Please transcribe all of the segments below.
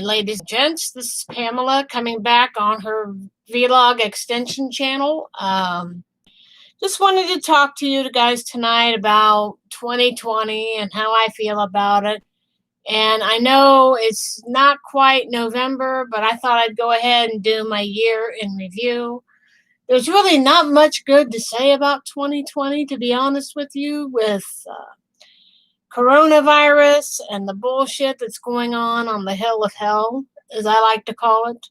ladies and gents. This is Pamela coming back on her vlog extension channel. Just wanted to talk to you guys tonight about 2020 and how I feel about it. And I know it's not quite November, but I thought I'd go ahead and do my year in review. There's really not much good to say about 2020, to be honest with you, with coronavirus and the bullshit that's going on the Hill of Hell, as I like to call it,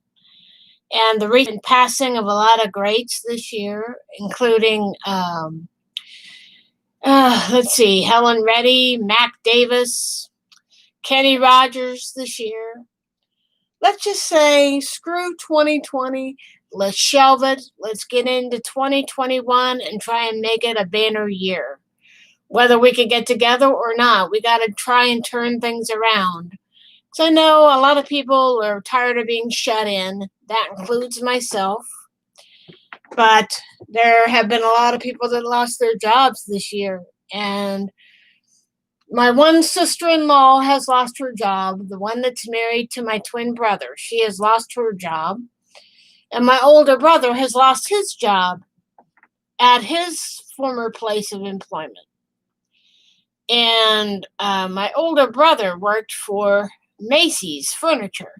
and the recent passing of a lot of greats this year, including, Helen Reddy, Mac Davis, Kenny Rogers this year. Let's just say, screw 2020. Let's shelve it. Let's get into 2021 and try and make it a banner year. Whether we can get together or not, we got to try and turn things around. So I know a lot of people are tired of being shut in. That includes myself. But there have been a lot of people that lost their jobs this year. And my one sister-in-law has lost her job, the one that's married to my twin brother. She has lost her job. And my older brother has lost his job at his former place of employment. And my older brother worked for Macy's Furniture.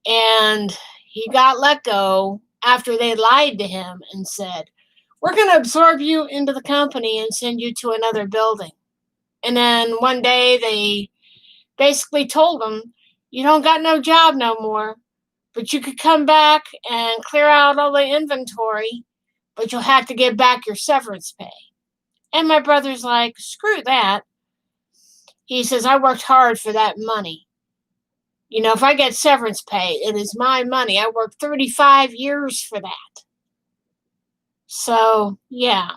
And he got let go after they lied to him and said, "We're going to absorb you into the company and send you to another building." And then one day they basically told him, "You don't got no job no more, but you could come back and clear out all the inventory, but you'll have to give back your severance pay." And my brother's like, "Screw that." He says, "I worked hard for that money. You know, if I get severance pay, it is my money. I worked 35 years for that." So, yeah.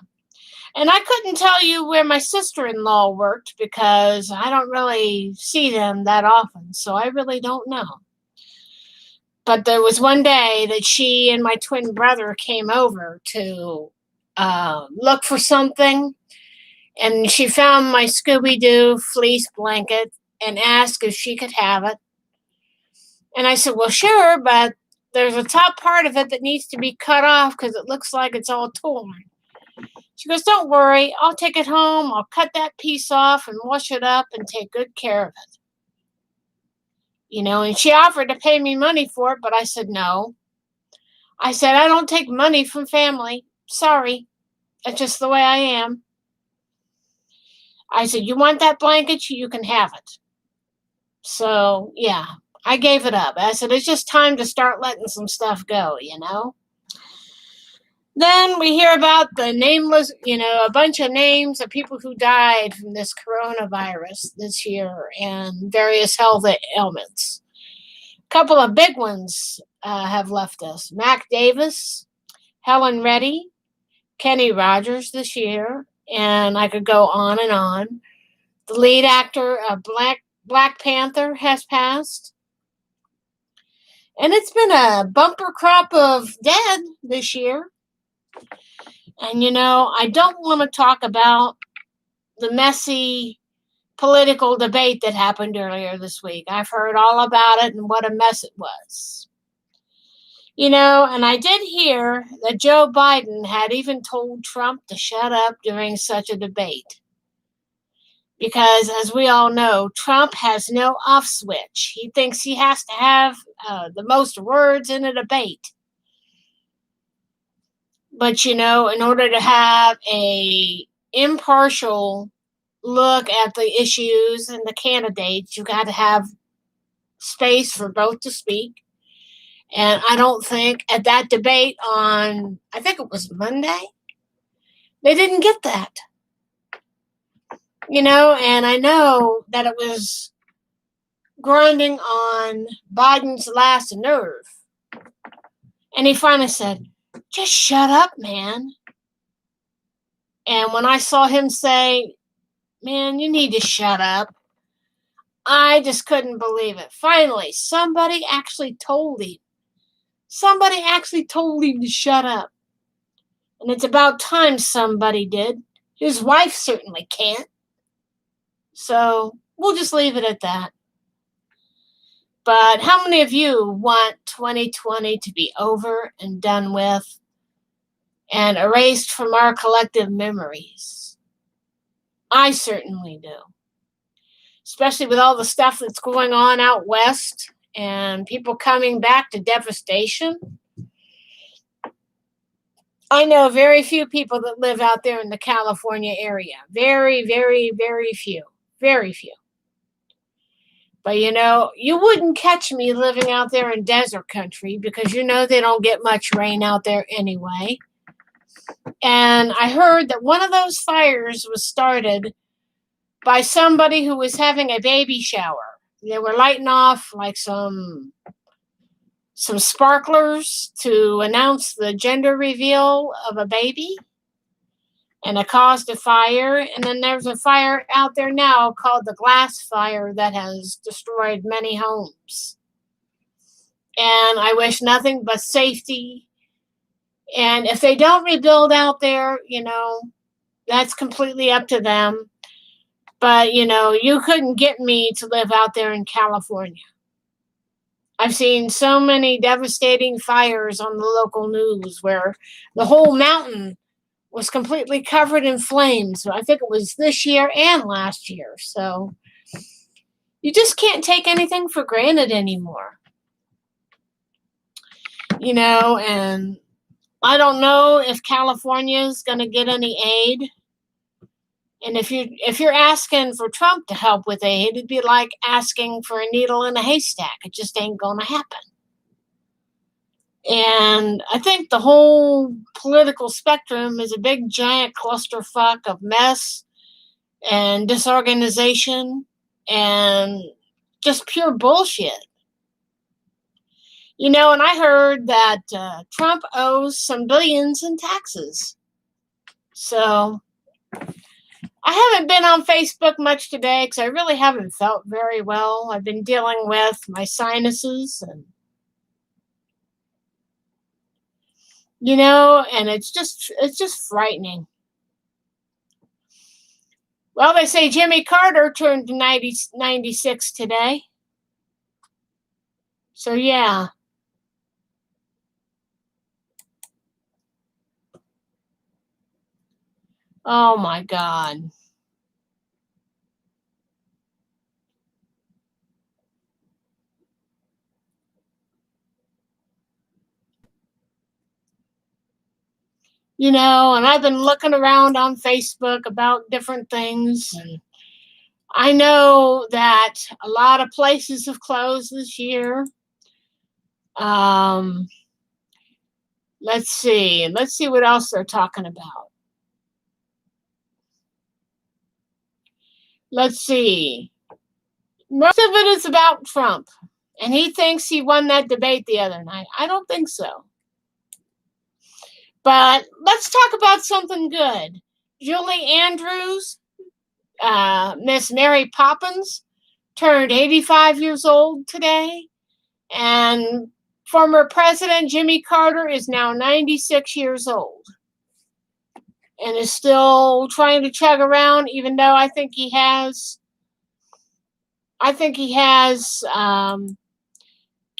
And I couldn't tell you where my sister-in-law worked because I don't really see them that often. So I really don't know. But there was one day that she and my twin brother came over to look for something. And she found my Scooby-Doo fleece blanket and asked if she could have it. And I said, "Well, sure, but there's a top part of it that needs to be cut off because it looks like it's all torn." She goes, "Don't worry, I'll take it home. I'll cut that piece off and wash it up and take good care of it." You know, and she offered to pay me money for it, but I said no. I said, "I don't take money from family. Sorry. That's just the way I am." I said, "You want that blanket? You can have it." So, yeah, I gave it up. I said, it's just time to start letting some stuff go, you know? Then we hear about the nameless, a bunch of names of people who died from this coronavirus this year and various health ailments. A couple of big ones have left us. Mac Davis, Helen Reddy, Kenny Rogers this year, and I could go on and on. The lead actor of Black Panther has passed. And it's been a bumper crop of dead this year. And, I don't want to talk about the messy political debate that happened earlier this week. I've heard all about it and what a mess it was. And I did hear that Joe Biden had even told Trump to shut up during such a debate. Because, as we all know, Trump has no off switch. He thinks he has to have the most words in a debate. But, in order to have a impartial look at the issues and the candidates, you got to have space for both to speak. And I don't think at that debate on, I think it was Monday, they didn't get that. And I know that it was grinding on Biden's last nerve. And he finally said, "Just shut up, man." And when I saw him say, "Man, you need to shut up," I just couldn't believe it. Finally, somebody actually told him. Somebody actually told him to shut up. And it's about time somebody did. His wife certainly can't. So we'll just leave it at that. But how many of you want 2020 to be over and done with and erased from our collective memories? I certainly do. Especially with all the stuff that's going on out west and people coming back to devastation. I know very few people that live out there in the California area. Very, very, very few. Very few. But you wouldn't catch me living out there in desert country because they don't get much rain out there anyway. And I heard that one of those fires was started by somebody who was having a baby shower. They were lighting off like some sparklers to announce the gender reveal of a baby. And it caused a fire. And then there's a fire out there now called the Glass Fire that has destroyed many homes. And I wish nothing but safety. And if they don't rebuild out there, that's completely up to them. But, you couldn't get me to live out there in California. I've seen so many devastating fires on the local news where the whole mountain was completely covered in flames. I think it was this year and last year. So you just can't take anything for granted anymore. And I don't know if California is going to get any aid. And if you're asking for Trump to help with aid, it'd be like asking for a needle in a haystack. It just ain't going to happen. And I think the whole political spectrum is a big, giant clusterfuck of mess and disorganization and just pure bullshit. And I heard that Trump owes some billions in taxes. So I haven't been on Facebook much today because I really haven't felt very well. I've been dealing with my sinuses and and it's just frightening. Well, they say Jimmy Carter turned 96 today. So, yeah. Oh, my God. And I've been looking around on Facebook about different things. And I know that a lot of places have closed this year. Let's see what else they're talking about. Let's see. Most of it is about Trump. And he thinks he won that debate the other night. I don't think so. But let's talk about something good. Julie Andrews, Miss Mary Poppins, turned 85 years old today. And former President Jimmy Carter is now 96 years old. And is still trying to chug around, even though I think he has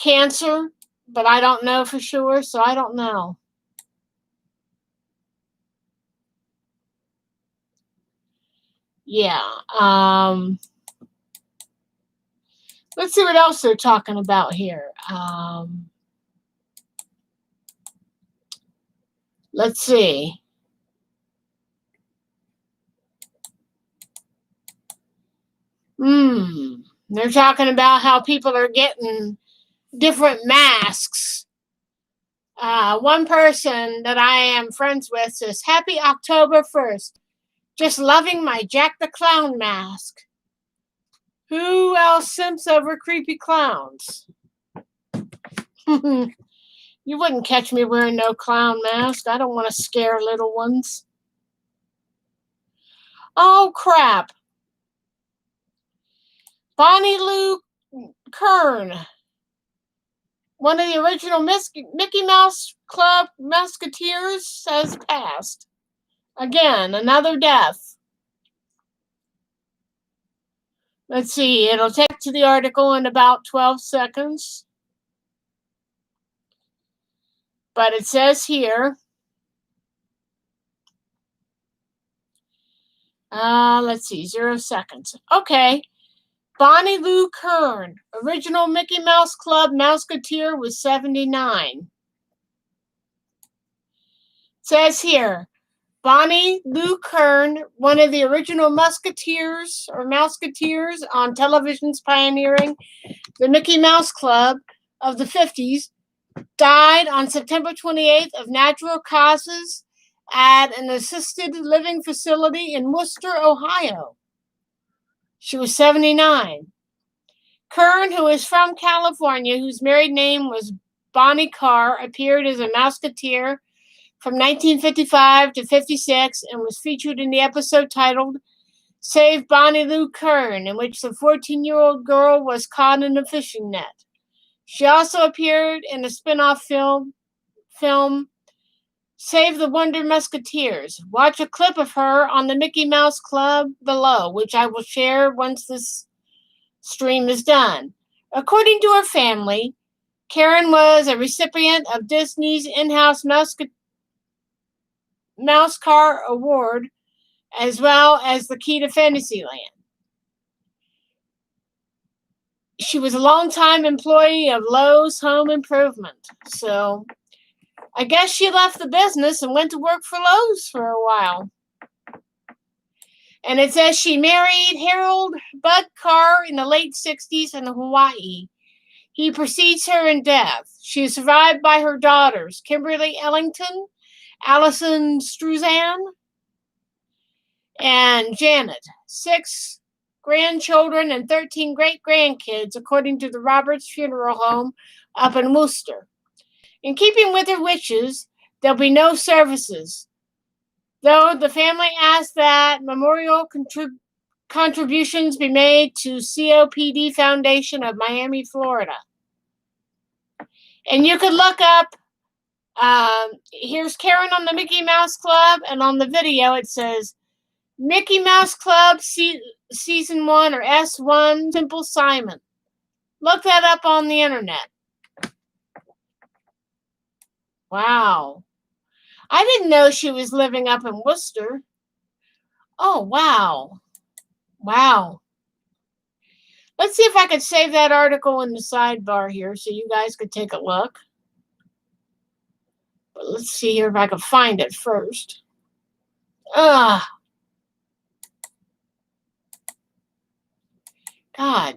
cancer, but I don't know for sure, so I don't know. Yeah. Let's see what else they're talking about here. Let's see. They're talking about how people are getting different masks. One person that I am friends with says, "Happy October 1st. Just loving my Jack the Clown mask." Who else simps over creepy clowns? You wouldn't catch me wearing no clown mask. I don't want to scare little ones. Oh, crap. Bonnie Lou Kern, one of the original Mickey Mouse Club Musketeers, has passed. Again, another death. Let's see, it'll take to the article in about 12 seconds. But it says here, let's see, 0 seconds. Okay. Bonnie Lou Kern, original Mickey Mouse Club Mouseketeer, was 79. It says here, Bonnie Lou Kern, one of the original Musketeers or Mouseketeers on television's pioneering the Mickey Mouse Club of the 50s, died on September 28th of natural causes at an assisted living facility in Worcester, Ohio. She was 79. Kern, who is from California, whose married name was Bonnie Carr, appeared as a Mouseketeer from 1955 to 56 and was featured in the episode titled Save Bonnie Lou Kern, in which the 14-year-old girl was caught in a fishing net. She also appeared in a spin-off film Save the Wonder Musketeers. Watch a clip of her on the Mickey Mouse Club below, which I will share once this stream is done. According to her family, Karen was a recipient of Disney's in-house Mouse Car Award, as well as the Key to Fantasyland. She was a longtime employee of Lowe's Home Improvement, so I guess she left the business and went to work for Lowe's for a while. And it says she married Harold Bud Carr in the late 60s in Hawaii. He precedes her in death. She is survived by her daughters, Kimberly Ellington, Allison Struzan, and Janet. 6 grandchildren and 13 great-grandkids, according to the Roberts Funeral Home up in Worcester. In keeping with her wishes, there'll be no services, though the family asked that memorial contributions be made to COPD Foundation of Miami, Florida. And you could look up, here's Karen on the Mickey Mouse Club, and on the video it says, Mickey Mouse Club Season 1 or S1 Simple Simon. Look that up on the internet. Wow. I didn't know she was living up in Worcester. Oh, wow. Wow. Let's see if I could save that article in the sidebar here so you guys could take a look. But let's see here if I can find it first. God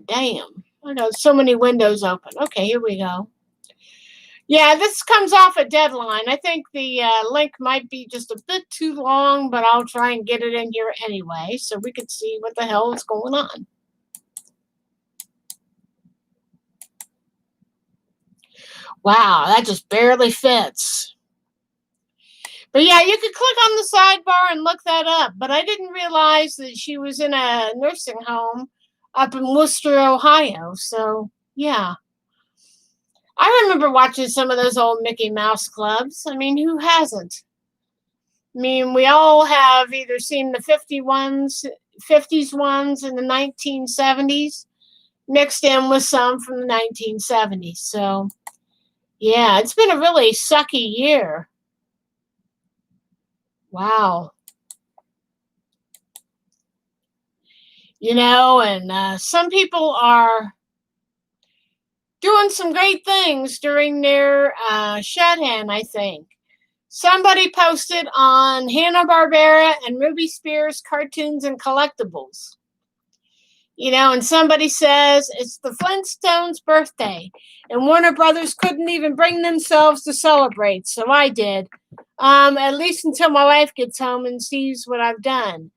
damn. I got so many windows open. Okay, here we go. Yeah, this comes off a deadline. I think the link might be just a bit too long, but I'll try and get it in here anyway so we can see what the hell is going on. Wow, that just barely fits. But yeah, you could click on the sidebar and look that up. But I didn't realize that she was in a nursing home up in Worcester, Ohio. So, yeah. I remember watching some of those old Mickey Mouse clubs. I mean, who hasn't? I mean, we all have either seen the 50s ones in the 1970s, mixed in with some from the 1970s. So, yeah, it's been a really sucky year. Wow. You know, and some people are doing some great things during their shut-in, I think. Somebody posted on Hanna-Barbera and Ruby Spears Cartoons and Collectibles. You know, and somebody says it's the Flintstones' birthday, and Warner Brothers couldn't even bring themselves to celebrate, so I did. At least until my wife gets home and sees what I've done.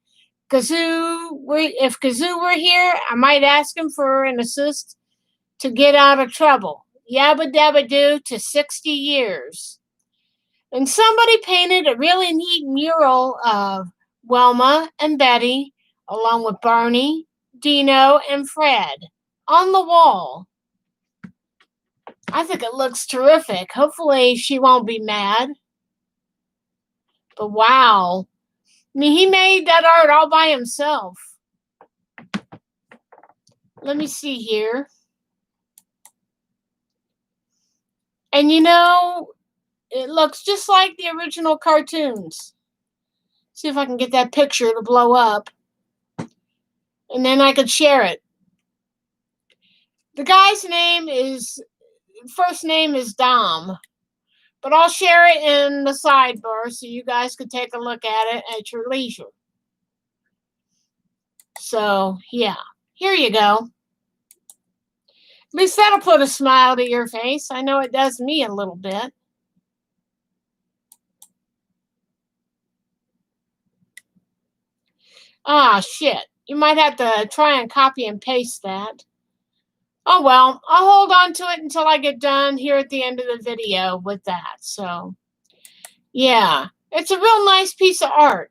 If Kazoo were here, I might ask him for an assist to get out of trouble. Yabba dabba doo to 60 years. And somebody painted a really neat mural of Wilma and Betty, along with Barney, Dino, and Fred on the wall. I think it looks terrific. Hopefully she won't be mad. But wow. I mean, he made that art all by himself. Let me see here. And you know, it looks just like the original cartoons. See if I can get that picture to blow up. And then I could share it. The guy's first name is Dom. But I'll share it in the sidebar so you guys could take a look at it at your leisure. So, yeah. Here you go. At least that'll put a smile to your face. I know it does me a little bit. Ah, shit. You might have to try and copy and paste that. Oh, well, I'll hold on to it until I get done here at the end of the video with that. So, yeah. It's a real nice piece of art.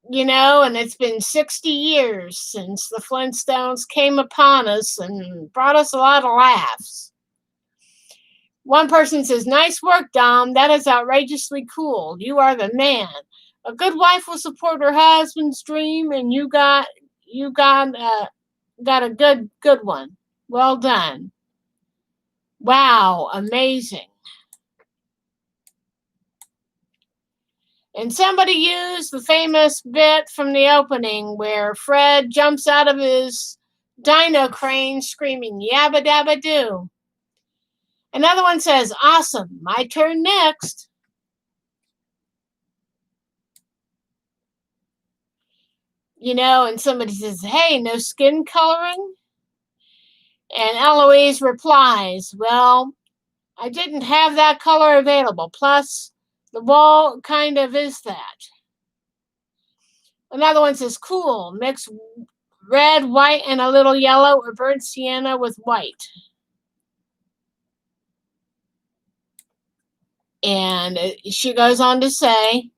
You know, and it's been 60 years since the Flintstones came upon us and brought us a lot of laughs. One person says, "Nice work, Dom. That is outrageously cool. You are the man. A good wife will support her husband's dream, and you got a good one. Well done. Wow, amazing." And somebody used the famous bit from the opening where Fred jumps out of his dino crane screaming, "Yabba dabba doo." Another one says, "Awesome. My turn next." You know, and somebody says, "Hey, no skin coloring?" And Eloise replies, "Well, I didn't have that color available. Plus, the wall kind of is that." Another one says, "Cool. Mix red, white, and a little yellow or burnt sienna with white." And she goes on to say,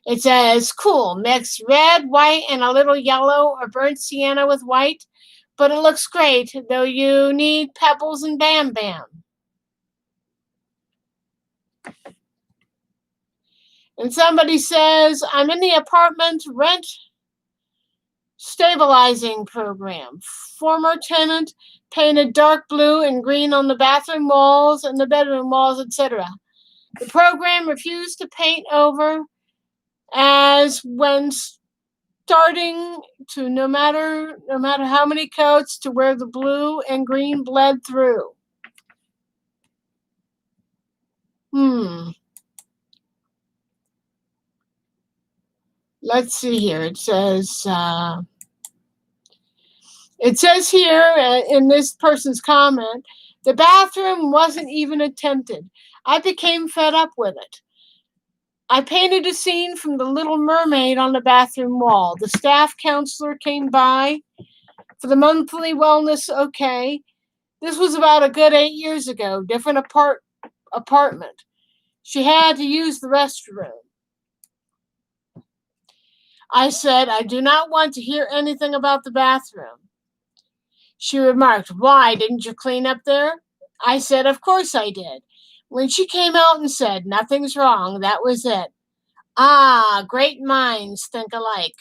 it says, "Cool. Mix red, white, and a little yellow or burnt sienna with white. But it looks great, though you need pebbles and bam bam." And somebody says, "I'm in the apartment rent stabilizing program. Former tenant painted dark blue and green on the bathroom walls and the bedroom walls, etc. The program refused to paint over as when starting to no matter how many coats to where the blue and green bled through." Let's see here. It says here in this person's comment, "The bathroom wasn't even attempted. I became fed up with it. I painted a scene from The Little Mermaid on the bathroom wall. The staff counselor came by for the monthly wellness okay. This was about a good 8 years ago. Different apartment. She had to use the restroom. I said, I do not want to hear anything about the bathroom. She remarked, why, didn't you clean up there? I said, of course I did. When she came out and said, nothing's wrong, that was it. Ah, great minds think alike.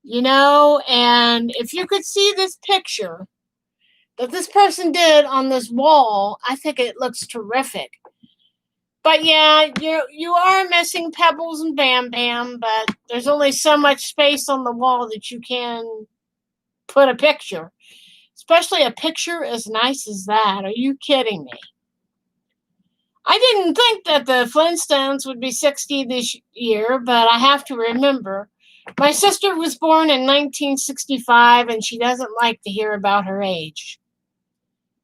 You know, and if you could see this picture that this person did on this wall, I think it looks terrific. But yeah, you are missing pebbles and bam bam, but there's only so much space on the wall that you can put a picture. Especially a picture as nice as that. Are you kidding me? I didn't think that the Flintstones would be 60 this year, but I have to remember. My sister was born in 1965, and she doesn't like to hear about her age.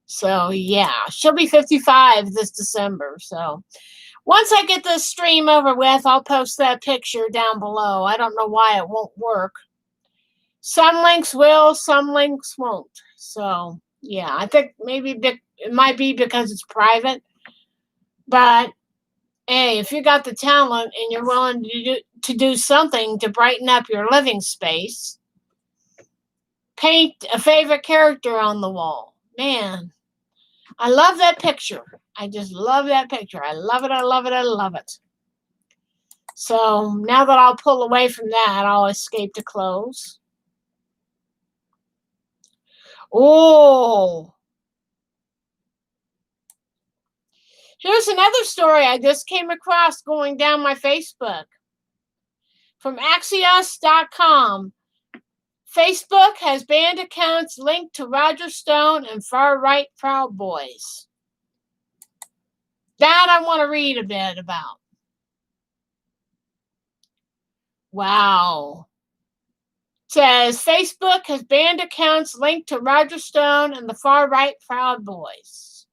So, yeah, she'll be 55 this December. So, once I get this stream over with, I'll post that picture down below. I don't know why it won't work. Some links will, some links won't. So, yeah, I think maybe it might be because it's private. But, hey, if you got the talent and you're willing to do something to brighten up your living space, paint a favorite character on the wall. Man, I love that picture. I just love that picture. I love it, I love it, I love it. So now that I'll pull away from that, I'll escape to close. Oh, here's another story I just came across going down my Facebook. From Axios.com. Facebook has banned accounts linked to Roger Stone and far-right Proud Boys. That I want to read a bit about. Wow. It says Facebook has banned accounts linked to Roger Stone and the far-right Proud Boys.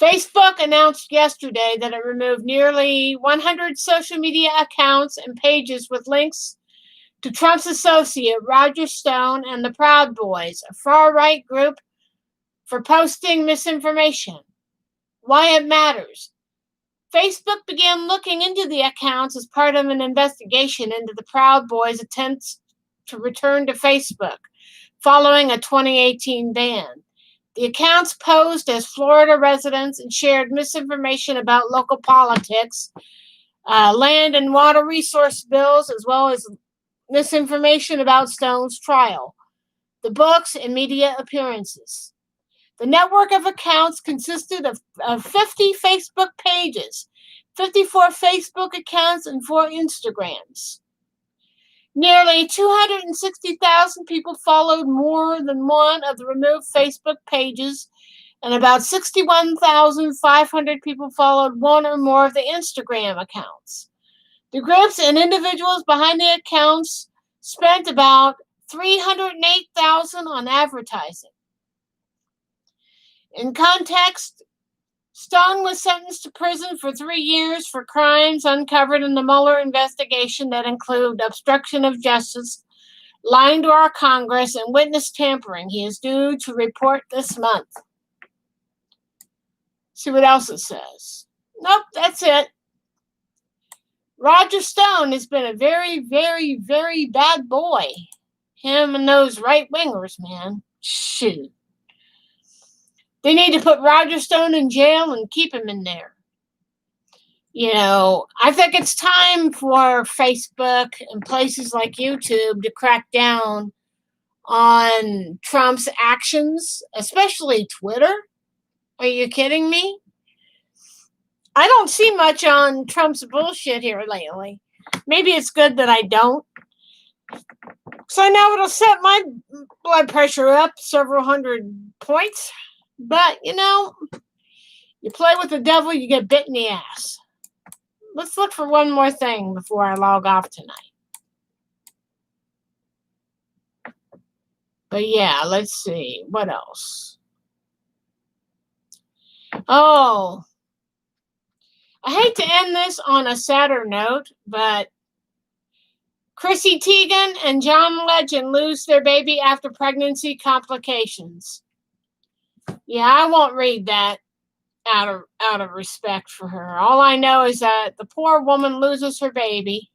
Facebook announced yesterday that it removed nearly 100 social media accounts and pages with links to Trump's associate Roger Stone and the Proud Boys, a far-right group, for posting misinformation. Why it matters. Facebook began looking into the accounts as part of an investigation into the Proud Boys' attempts to return to Facebook following a 2018 ban. The accounts posed as Florida residents and shared misinformation about local politics, land and water resource bills, as well as misinformation about Stone's trial, the books, and media appearances. The network of accounts consisted of 50 Facebook pages, 54 Facebook accounts, and 4 Instagrams. Nearly 260,000 people followed more than one of the removed Facebook pages, and about 61,500 people followed one or more of the Instagram accounts. The groups and individuals behind the accounts spent about $308,000 on advertising. In context, Stone was sentenced to prison for 3 years for crimes uncovered in the Mueller investigation that include obstruction of justice, lying to our Congress, and witness tampering. He is due to report this month. See what else it says. Nope, that's it. Roger Stone has been a very, very, very bad boy. Him and those right-wingers, man. Shoot. They need to put Roger Stone in jail and keep him in there. You know, I think it's time for Facebook and places like YouTube to crack down on Trump's actions, especially Twitter. Are you kidding me? I don't see much on Trump's bullshit here lately. Maybe it's good that I don't. So I know it'll set my blood pressure up several hundred points. But, you know, you play with the devil, you get bit in the ass. Let's look for one more thing before I log off tonight. But yeah, let's see. What else? Oh, I hate to end this on a sadder note, but Chrissy Teigen and John Legend lose their baby after pregnancy complications. Yeah, I won't read that out of respect for her. All I know is that the poor woman loses her baby.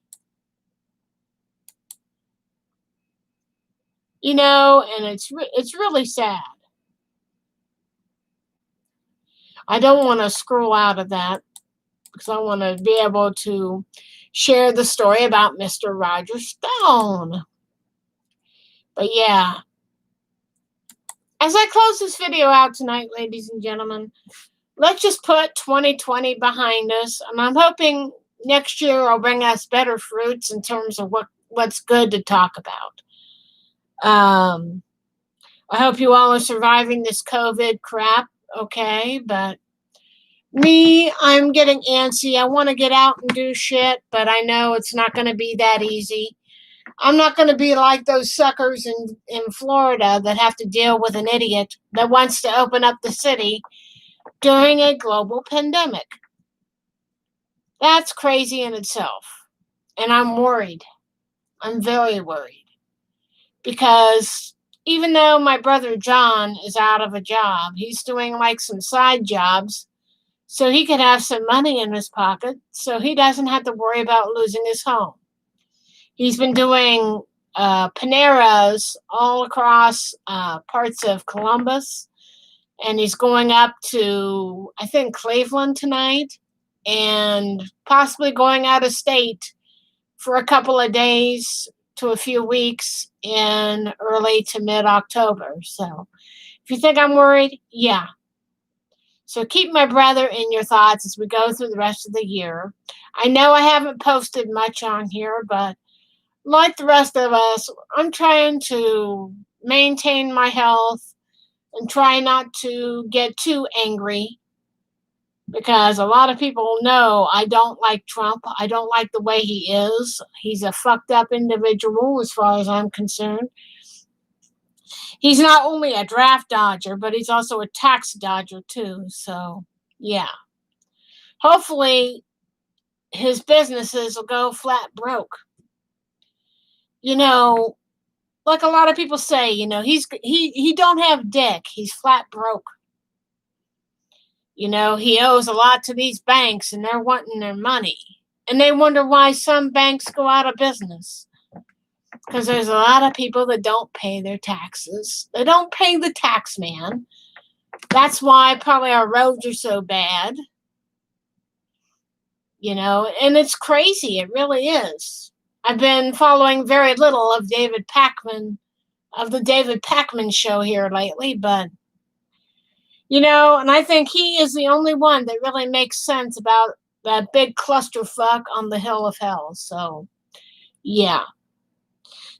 You know, and it's really sad. I don't want to scroll out of that because I want to be able to share the story about Mr. Roger Stone. But yeah, as I close this video out tonight, ladies and gentlemen, let's just put 2020 behind us. And I'm hoping next year will bring us better fruits in terms of what's good to talk about. I hope you all are surviving this COVID crap, okay? But me, I'm getting antsy. I want to get out and do shit, but I know it's not going to be that easy. I'm not going to be like those suckers in Florida that have to deal with an idiot that wants to open up the city during a global pandemic. That's crazy in itself. And I'm worried. I'm very worried. Because even though my brother John is out of a job, he's doing like some side jobs so he can have some money in his pocket so he doesn't have to worry about losing his home. He's been doing Paneras all across parts of Columbus, and he's going up to, I think, Cleveland tonight. and possibly going out of state for a couple of days to a few weeks in early to mid-October. So if you think I'm worried, yeah. So keep my brother in your thoughts as we go through the rest of the year. I know I haven't posted much on here, but like the rest of us, I'm trying to maintain my health and try not to get too angry, because a lot of people know I don't like Trump. I don't like the way he is. He's a fucked up individual as far as I'm concerned. He's not only a draft dodger, but he's also a tax dodger too. So, yeah. Hopefully his businesses will go flat broke. You know, like a lot of people say, you know, he don't have dick. He's flat broke. You know, he owes a lot to these banks and they're wanting their money. And they wonder why some banks go out of business. Because there's a lot of people that don't pay their taxes. They don't pay the tax man. That's why probably our roads are so bad. You know, and it's crazy. It really is. I've been following very little of David Pakman, of the David Pakman show here lately, but you know, and I think he is the only one that really makes sense about that big clusterfuck on the Hill of Hell. So, yeah.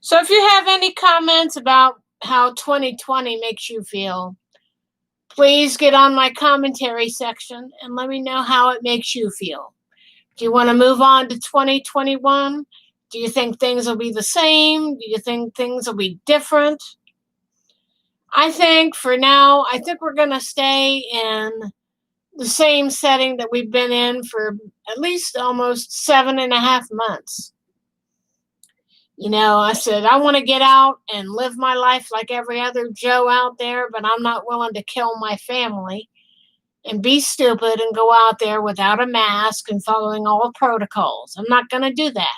So if you have any comments about how 2020 makes you feel, please get on my commentary section and let me know how it makes you feel. Do you want to move on to 2021? Do you think things will be the same? Do you think things will be different? I think for now, I think we're going to stay in the same setting that we've been in for at least almost 7.5 months. You know, I said, I want to get out and live my life like every other Joe out there, but I'm not willing to kill my family and be stupid and go out there without a mask and following all the protocols. I'm not going to do that.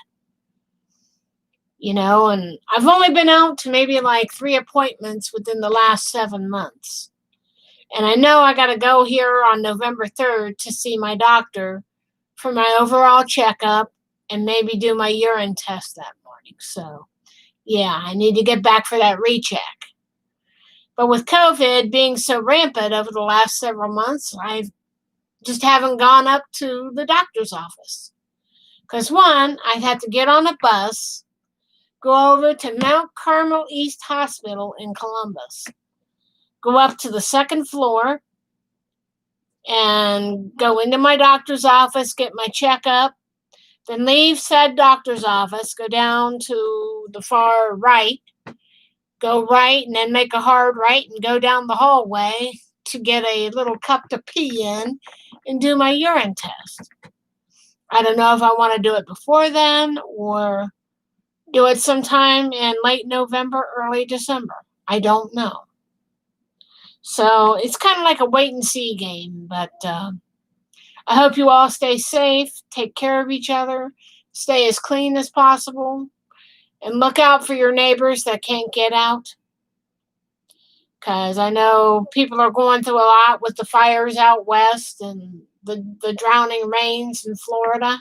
You know, and I've only been out to maybe like 3 appointments within the last 7 months. And I know I got to go here on November 3rd to see my doctor for my overall checkup and maybe do my urine test that morning. So, yeah, I need to get back for that recheck. But with COVID being so rampant over the last several months, I just haven't gone up to the doctor's office. Because one, I'd have to get on a bus, go over to Mount Carmel East Hospital in Columbus, go up to the 2nd floor and go into my doctor's office, get my checkup, then leave said doctor's office, go down to the far right, go right, and then make a hard right and go down the hallway to get a little cup to pee in and do my urine test. I don't know if I want to do it before then or do it sometime in late November, early December. I don't know. So it's kind of like a wait and see game, but I hope you all stay safe, take care of each other, stay as clean as possible, and look out for your neighbors that can't get out. Because I know people are going through a lot with the fires out west and the drowning rains in Florida.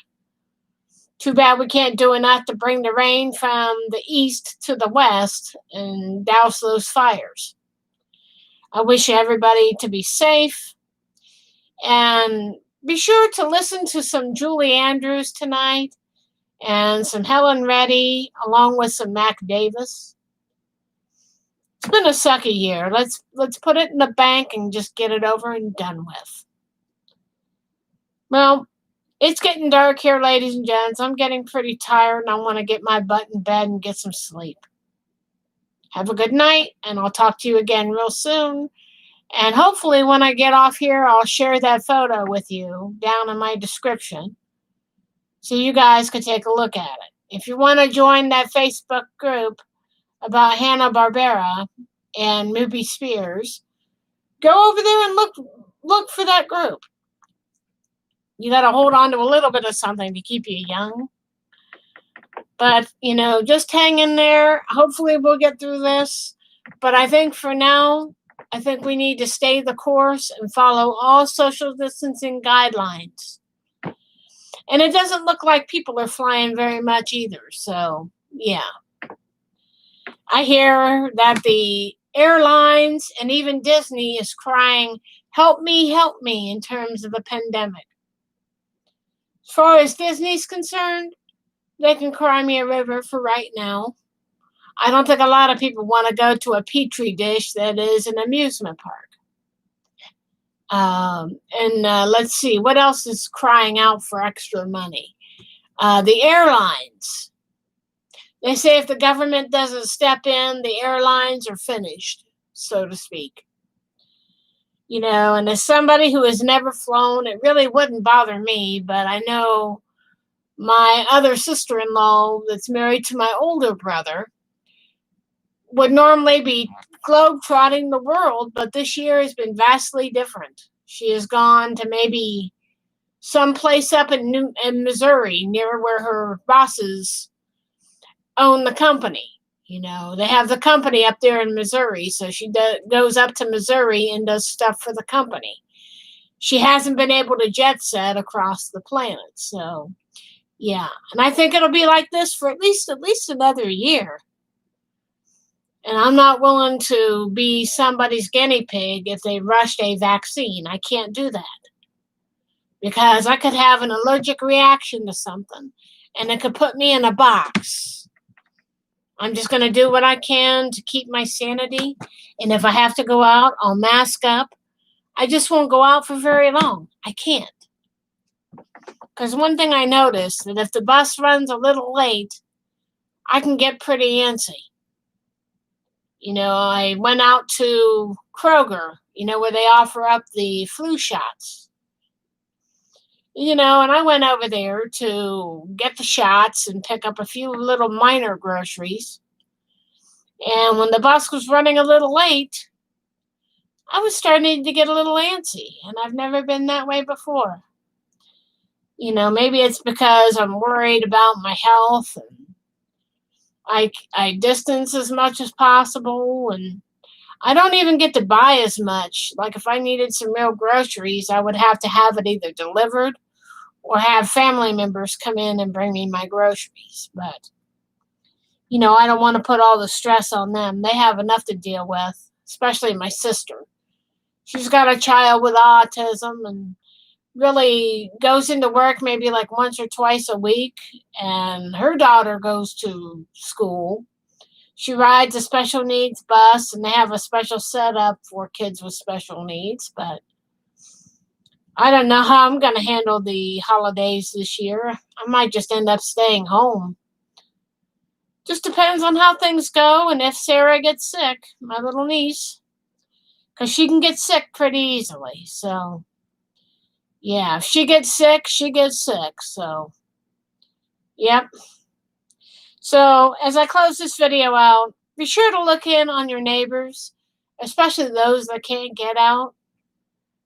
Too bad we can't do enough to bring the rain from the east to the west and douse those fires. I wish everybody to be safe. And be sure to listen to some Julie Andrews tonight and some Helen Reddy along with some Mac Davis. It's been a sucky year. Let's put it in the bank and just get it over and done with. Well, it's getting dark here, ladies and gents. I'm getting pretty tired and I want to get my butt in bed and get some sleep. Have a good night, and I'll talk to you again real soon. And hopefully when I get off here, I'll share that photo with you down in my description so you guys can take a look at it. If you want to join that Facebook group about Hanna-Barbera and Movie Spears, go over there and look for that group. You got to hold on to a little bit of something to keep you young. But, you know, just hang in there. Hopefully we'll get through this. But I think for now, I think we need to stay the course and follow all social distancing guidelines. And it doesn't look like people are flying very much either. So, yeah. I hear that the airlines and even Disney is crying, help me, in terms of the pandemic. As far as Disney's concerned, they can cry me a river for right now. I don't think a lot of people want to go to a petri dish that is an amusement park. Let's see, what else is crying out for extra money? The airlines. They say if the government doesn't step in, the airlines are finished, so to speak. You know, and as somebody who has never flown, it really wouldn't bother me, but I know my other sister-in-law that's married to my older brother would normally be globe-trotting the world, but this year has been vastly different. She has gone to maybe someplace up in Missouri, near where her bosses own the company. You know, they have the company up there in Missouri, so she goes up to Missouri and does stuff for the company. She hasn't been able to jet set across the planet, so yeah. And I think it'll be like this for at least another year. And I'm not willing to be somebody's guinea pig if they rushed a vaccine. I can't do that because I could have an allergic reaction to something and it could put me in a box. I'm just going to do what I can to keep my sanity. And if I have to go out, I'll mask up. I just won't go out for very long. I can't. Because one thing I noticed, that if the bus runs a little late, I can get pretty antsy. You know, I went out to Kroger, you know, where they offer up the flu shots. You know, and I went over there to get the shots and pick up a few little minor groceries. And when the bus was running a little late, I was starting to get a little antsy, and I've never been that way before. You know, maybe it's because I'm worried about my health and I distance as much as possible, and I don't even get to buy as much. Like if I needed some real groceries, I would have to have it either delivered or have family members come in and bring me my groceries. But, you know, I don't want to put all the stress on them. They have enough to deal with, especially my sister. She's got a child with autism and really goes into work maybe like once or twice a week, and her daughter goes to school. She rides a special needs bus, and they have a special setup for kids with special needs, but I don't know how I'm going to handle the holidays this year. I might just end up staying home. Just depends on how things go and if Sarah gets sick, my little niece, because she can get sick pretty easily, so yeah, if she gets sick, she gets sick. So, yep. So, as I close this video out, be sure to look in on your neighbors, especially those that can't get out,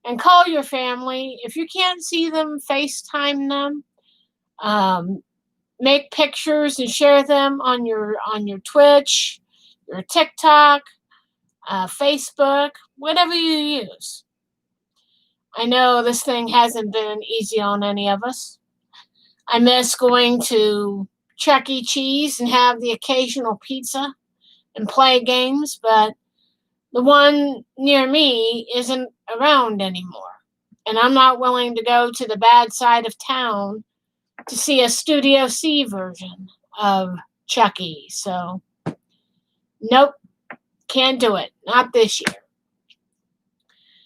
and call your family. If you can't see them, FaceTime them. Make pictures and share them on your Twitch, your TikTok, Facebook, whatever you use. I know this thing hasn't been easy on any of us. I miss going to Chuck E. Cheese and have the occasional pizza and play games, but the one near me isn't around anymore. And I'm not willing to go to the bad side of town to see a Studio C version of Chuck E. So, nope, can't do it. Not this year.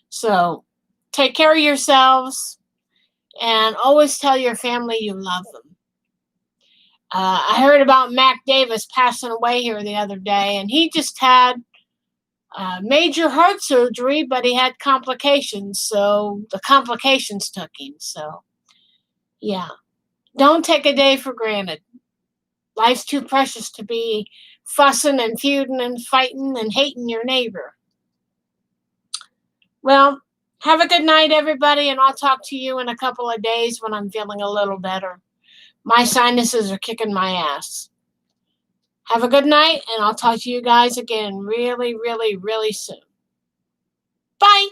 So, take care of yourselves and always tell your family you love them. I heard about Mac Davis passing away here the other day, and he just had major heart surgery, but he had complications, so the complications took him. So, yeah. Don't take a day for granted. Life's too precious to be fussing and feuding and fighting and hating your neighbor. Well, have a good night, everybody, and I'll talk to you in a couple of days when I'm feeling a little better. My sinuses are kicking my ass. Have a good night, and I'll talk to you guys again really, really, really soon. Bye.